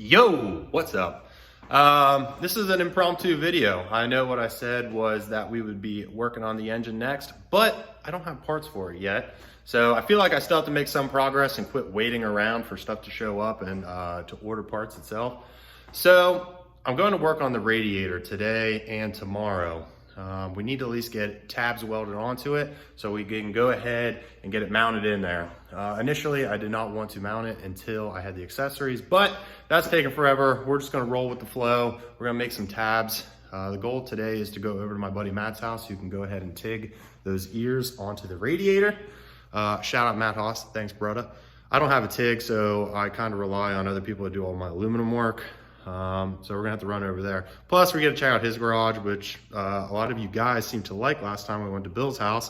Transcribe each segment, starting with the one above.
Yo, what's up? This is an impromptu video. I know what I said was that we would be working on the engine next, but I don't have parts for it yet. So I feel like I still have to make some progress and quit waiting around for stuff to show up and to order parts itself. So I'm going to work on the radiator today and tomorrow. We need to at least get tabs welded onto it so we can go ahead and get it mounted in there. Initially, I did not want to mount it until I had the accessories, but that's taking forever. We're just gonna roll with the flow. We're gonna make some tabs. The goal today is to go over to my buddy Matt's house. You can go ahead and TIG those ears onto the radiator. Shout out Matt Haas, thanks brother. I don't have a TIG, so I kind of rely on other people to do all my aluminum work. So we're gonna have to run over there. Plus we get to check out his garage, which a lot of you guys seem to like last time we went to Bill's house.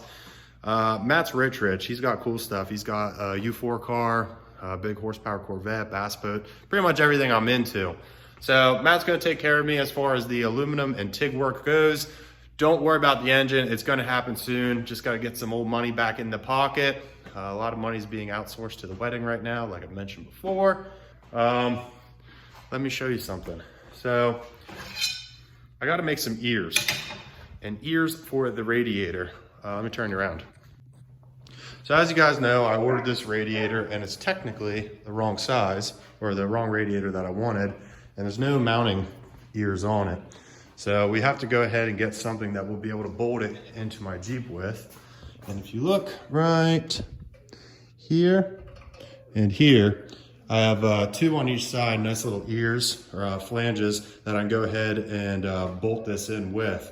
Matt's rich. He's got cool stuff. He's got a U4 car, a big horsepower Corvette, bass boat, pretty much everything I'm into. So Matt's gonna take care of me as far as the aluminum and TIG work goes. Don't worry about the engine. It's gonna happen soon. Just gotta get some old money back in the pocket. A lot of money's being outsourced to the wedding right now, like I mentioned before. Let me show you something. So I got to make some ears and ears for the radiator. Let me turn you around. So as you guys know, I ordered this radiator and it's technically the wrong size or the wrong radiator that I wanted. And there's no mounting ears on it. So we have to go ahead and get something that will be able to bolt it into my Jeep with. And if you look right here and here, I have two on each side, nice little ears or flanges that I can go ahead and bolt this in with.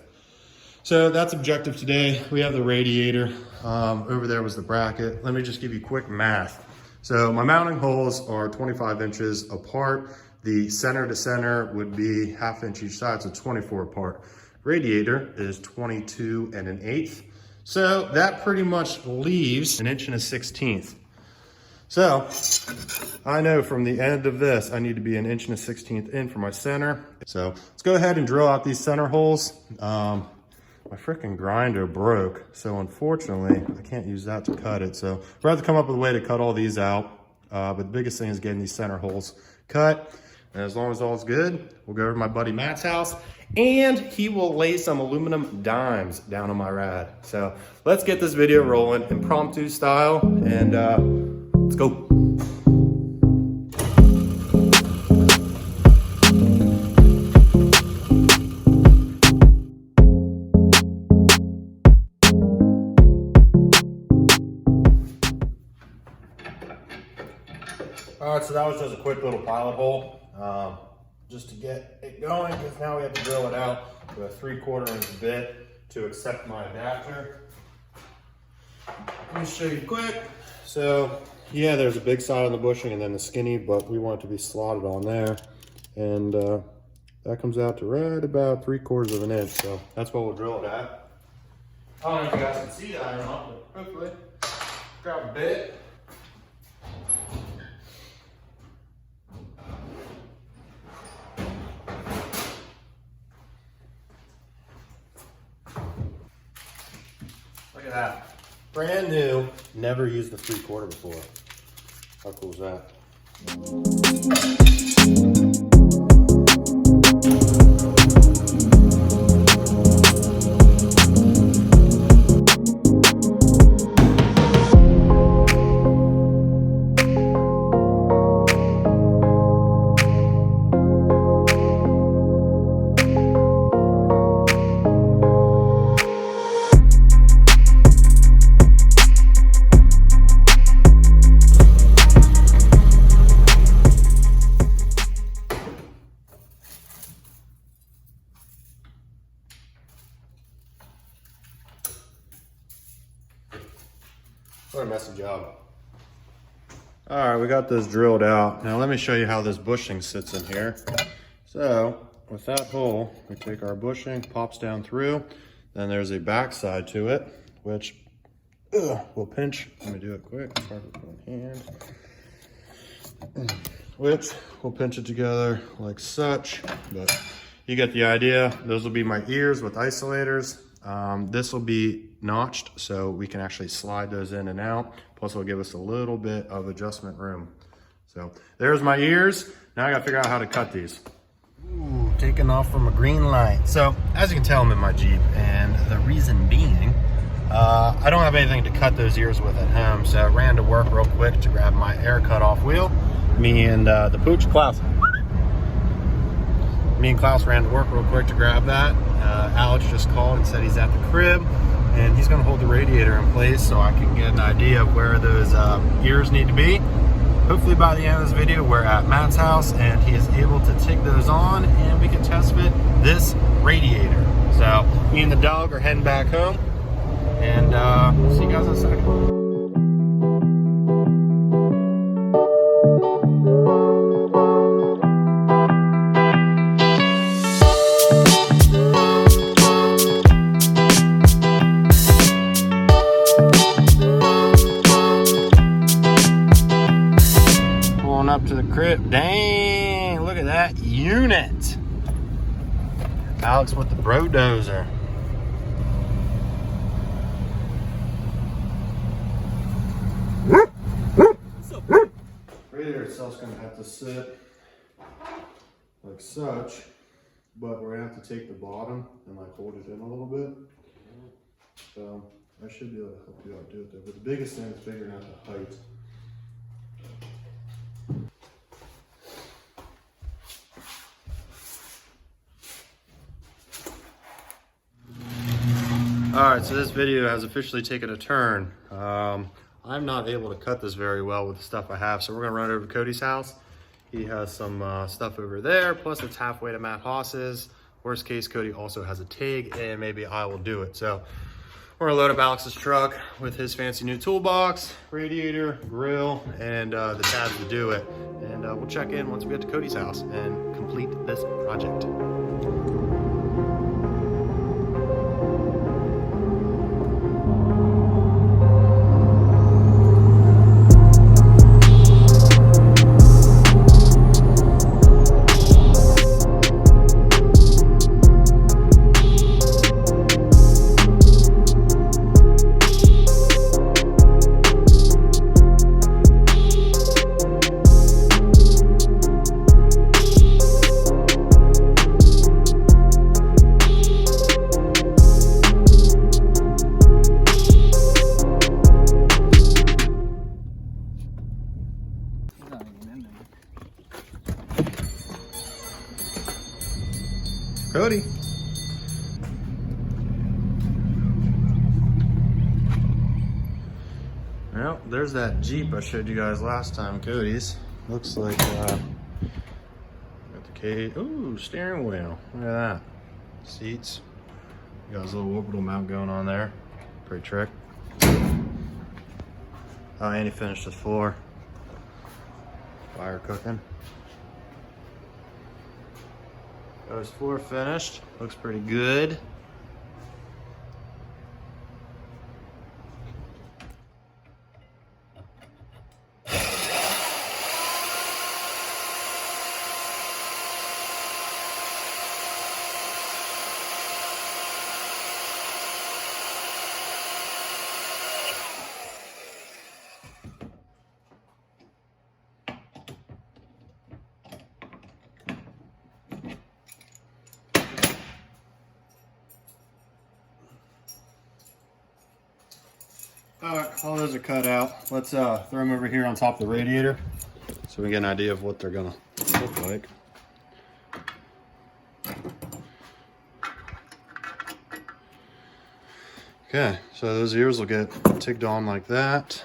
So that's objective today. We have the radiator. Over there was the bracket. Let me just give you quick math. So my mounting holes are 25 inches apart. The center to center would be 1/2 inch each side, so 24 apart. Radiator is 22 1/8. So that pretty much leaves 1 1/16. So I know from the end of this, I need to be 1 1/16 in for my center. So let's go ahead and drill out these center holes. My freaking grinder broke. So unfortunately, I can't use that to cut it. So we're going to come up with a way to cut all these out. But the biggest thing is getting these center holes cut. And as long as all's good, we'll go over to my buddy Matt's house and he will lay some aluminum dimes down on my rad. So let's get this video rolling impromptu style and let's go. All right, so that was just a quick little pilot hole, just to get it going, because now we have to drill it out with a 3/4 inch bit to accept my adapter. Let me show you quick. So yeah, there's a big side on the bushing and then the skinny, but we want it to be slotted on there. And that comes out to right about 3/4 inch. So that's what we'll drill it at. I don't know if you guys can see that or not, but hopefully. Grab a bit. Look at that. Brand new, never used the 3/4 before. How cool is that? What a messy job. All right, we got this drilled out. Now let me show you how this bushing sits in here. So with that hole, we take our bushing, pops down through, then there's a back side to it, which we'll pinch. Let me do it quick, it's hard with one hand. Which we'll pinch it together like such, but you get the idea. Those will be my ears with isolators. This will be notched so we can actually slide those in and out. Plus it'll give us a little bit of adjustment room. So there's my ears. Now I gotta figure out how to cut these. Ooh, taking off from a green light. So as you can tell, I'm in my Jeep, and the reason being, I don't have anything to cut those ears with at home, so I ran to work real quick to grab my air cutoff wheel. Me and the pooch, Klaus. Me and Klaus ran to work real quick to grab that. Alex just called and said he's at the crib, and he's gonna hold the radiator in place so I can get an idea of where those ears need to be. Hopefully by the end of this video, we're at Matt's house and he is able to take those on and we can test fit this radiator. So me and the dog are heading back home, and see you guys in a second. Up to the crib. Dang, look at that unit. Alex with the brodozer. Radiator itself's gonna have to sit like such, but we're gonna have to take the bottom and like hold it in a little bit. So I should be able to help you out do it there. But the biggest thing is figuring out the height. Alright, so this video has officially taken a turn. I'm not able to cut this very well with the stuff I have, so we're going to run over to Cody's house. He has some stuff over there, plus it's halfway to Matt Haas's. Worst case, Cody also has a TIG, and maybe I will do it. So we're going to load up Alex's truck with his fancy new toolbox, radiator, grill, and the tabs to do it. And we'll check in once we get to Cody's house and complete this project. Cody. Well, there's that Jeep I showed you guys last time, Cody's. Looks like, got the cage. Ooh, steering wheel. Look at that. Seats. Got his little orbital mount going on there. Pretty trick. Oh, and he finished the floor. Fire cooking. Got his floor finished. Looks pretty good. Alright, all those are cut out. Let's throw them over here on top of the radiator so we get an idea of what they're gonna look like. Okay, so those ears will get tigged on like that.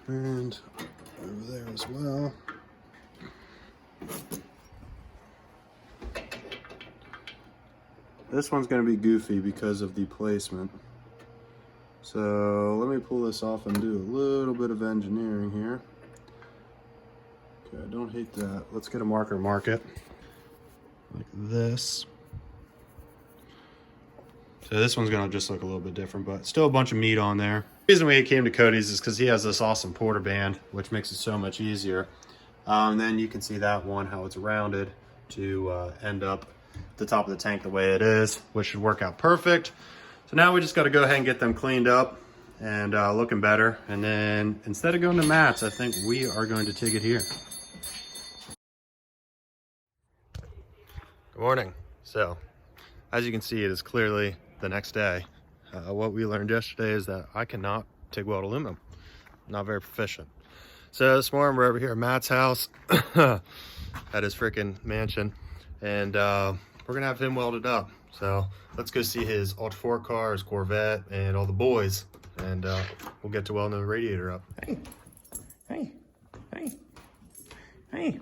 And over there as well. This one's gonna be goofy because of the placement. So let me pull this off and do a little bit of engineering here. Okay, I don't hate that. Let's get a marker, mark it like this. So this one's gonna just look a little bit different, but still a bunch of meat on there. The reason we came to Cody's is because he has this awesome porter band, which makes it so much easier. And then you can see that one, how it's rounded to end up at the top of the tank the way it is, which should work out perfect. So now we just got to go ahead and get them cleaned up and looking better. And then instead of going to Matt's, I think we are going to take it here. Good morning. So, as you can see, it is clearly the next day. What we learned yesterday is that I cannot TIG weld aluminum. I'm not very proficient. So this morning we're over here at Matt's house at his freaking mansion, and we're gonna have him welded up. So let's go see his Ultra 4 car, his Corvette, and all the boys, and we'll get to welding the radiator up. Hey, hey, hey, hey.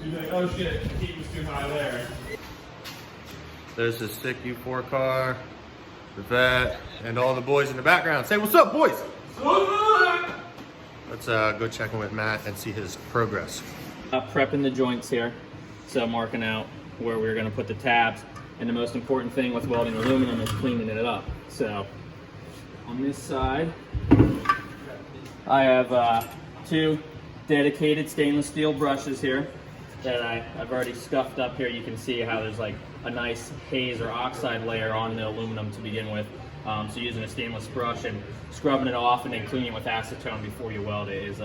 He's like, oh shit, the heat was too high there. There's his sick U4 car, the vet, and all the boys in the background. Say what's up, boys? Let's go check in with Matt and see his progress. Prepping the joints here, so marking out where we're gonna put the tabs. And the most important thing with welding aluminum is cleaning it up. So on this side, I have 2 dedicated stainless steel brushes here that I've already scuffed up here. You can see how there's like a nice haze or oxide layer on the aluminum to begin with. So using a stainless brush and scrubbing it off and then cleaning it with acetone before you weld it is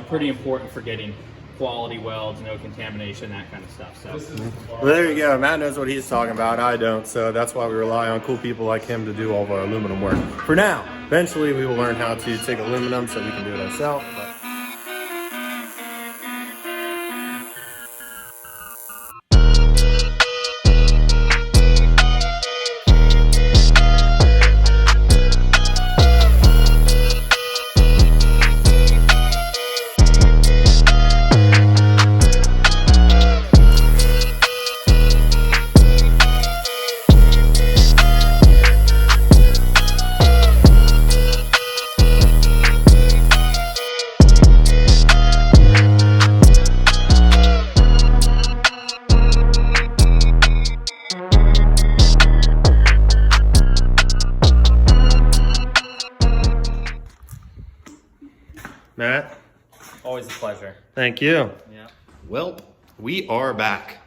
pretty important for getting quality welds, no contamination, that kind of stuff. So well, there you go. Matt knows what he's talking about. I don't, so that's why we rely on cool people like him to do all of our aluminum work. For now, eventually we will learn how to take aluminum so we can do it ourselves. Matt? always a pleasure. Thank you. Yeah. Well, we are back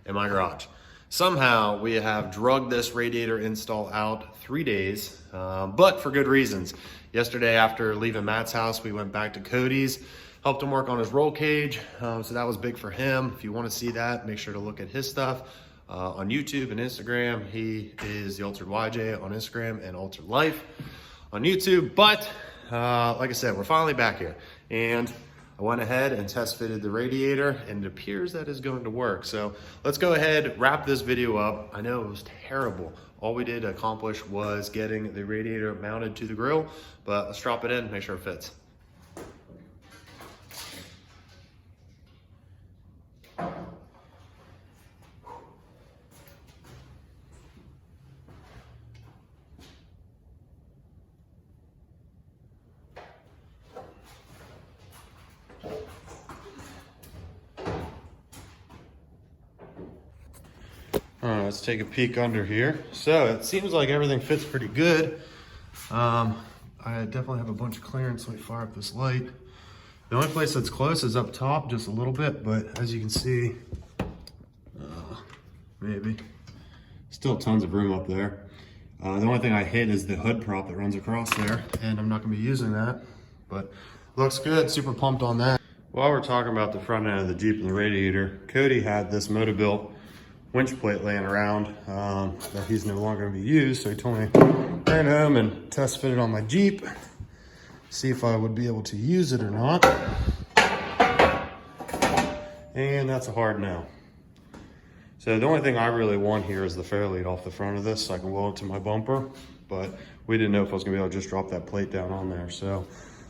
in my garage. Somehow we have drugged this radiator install out 3 days, but for good reasons. Yesterday after leaving Matt's house, we went back to Cody's, helped him work on his roll cage. So that was big for him. If you want to see that, make sure to look at his stuff on YouTube and Instagram. He is the Altered YJ on Instagram and Altered Life on YouTube. But like I said, we're finally back here. And I went ahead and test fitted the radiator, and it appears that is going to work. So let's go ahead, wrap this video up. I know it was terrible. All we did accomplish was getting the radiator mounted to the grill, but let's drop it in, make sure it fits. All right, let's take a peek under here. So it seems like everything fits pretty good. I definitely have a bunch of clearance. Let me fire up this light. The only place that's close is up top, just a little bit, but as you can see, maybe, still tons of room up there. The only thing I hit is the hood prop that runs across there, and I'm not gonna be using that, but looks good, super pumped on that. While we're talking about the front end of the Jeep and the radiator, Cody had this Motobuilt winch plate laying around that he's no longer gonna be used, so he told me to bring it home and test fit it on my Jeep, see if I would be able to use it or not. And that's a hard no. So the only thing I really want here is the fairlead off the front of this so I can weld it to my bumper, but we didn't know if I was gonna be able to just drop that plate down on there, so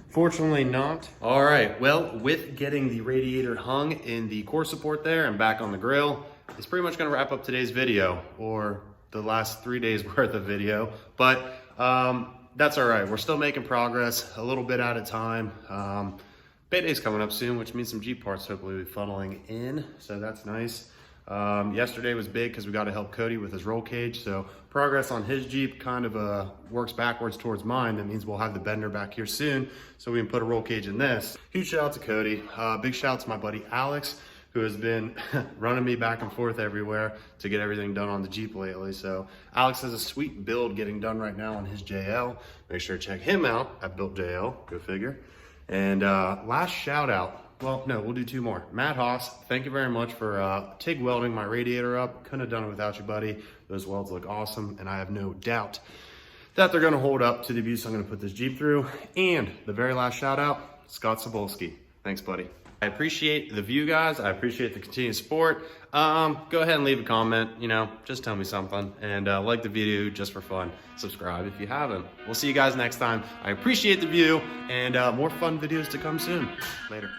fortunately not. All right, well, with getting the radiator hung in the core support there and back on the grill, it's pretty much gonna wrap up today's video, or the last 3 days worth of video, but that's all right. We're still making progress a little bit at a time. Payday's coming up soon, which means some Jeep parts hopefully will be funneling in, so that's nice. Yesterday was big because we got to help Cody with his roll cage, so progress on his Jeep kind of works backwards towards mine. That means we'll have the bender back here soon so we can put a roll cage in this. Huge shout out to Cody. Big shout out to my buddy Alex, who has been running me back and forth everywhere to get everything done on the Jeep lately. So Alex has a sweet build getting done right now on his JL. Make sure to check him out at Built JL, go figure. And last shout out, well, no, we'll do two more. Matt Haas, thank you very much for TIG welding my radiator up. Couldn't have done it without you, buddy. Those welds look awesome, and I have no doubt that they're gonna hold up to the abuse I'm gonna put this Jeep through. And the very last shout out, Scott Sobolski. Thanks, buddy. I appreciate the view, guys. I appreciate the continued support. Go ahead and leave a comment, you know, just tell me something. And like the video just for fun. Subscribe if you haven't. We'll see you guys next time. I appreciate the view, and more fun videos to come soon. Later.